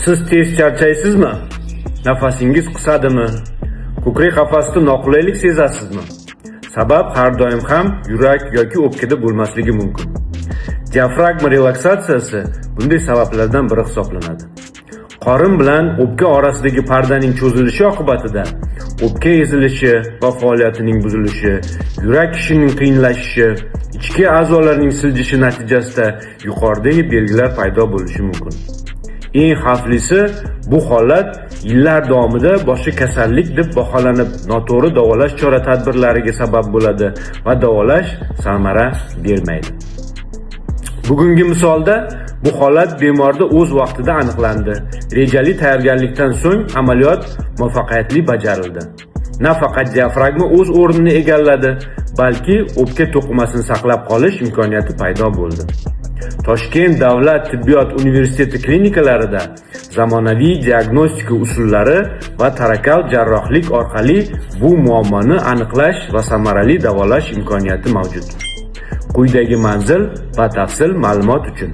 Siz tez charchaysizmi? Nafasingiz qisadimi? Ko'krak qafasida noqulaylik sezasizmi? Sabab har doim ham yurak yoki o'pkada bo'lmasligi mumkin. Diafragma relaksatsiyasi bunday sabablardan biri hisoblanadi. Qorin bilan o'pka orasidagi pardaning cho'zilishi oqibatida o'pka ezilishi va faoliyatining buzilishi, yurak ishining qiyinlashishi, ichki a'zolarning siljishi natijasida yuqoridagi belgilar paydo bo'lishi mumkin. Eng xavflisi, bu holat yillar davomida boshqa kasallik deb baholanib, noto'g'ri davolash chora-tadbirlariga sabab bo'ladi va davolash samara bermaydi. Bugungi misolda bu holat bemorda o'z vaqtida aniqlandi. Rejali tayyorgarlikdan so'ng amaliyot muvaffaqiyatli bajarildi. Nafaqat diafragma o'z o'rnini egalladi, balki o'pka to'qimasini saqlab qolish imkoniyati paydo bo'ldi. Toshkent davlat tibbiyot universiteti klinikalarida zamonaviy diagnostika usullari va torakal jarrohlik orqali bu muammoni aniqlash va samarali davolash imkoniyati mavjud. Quyidagi manzil batafsil ma'lumot uchun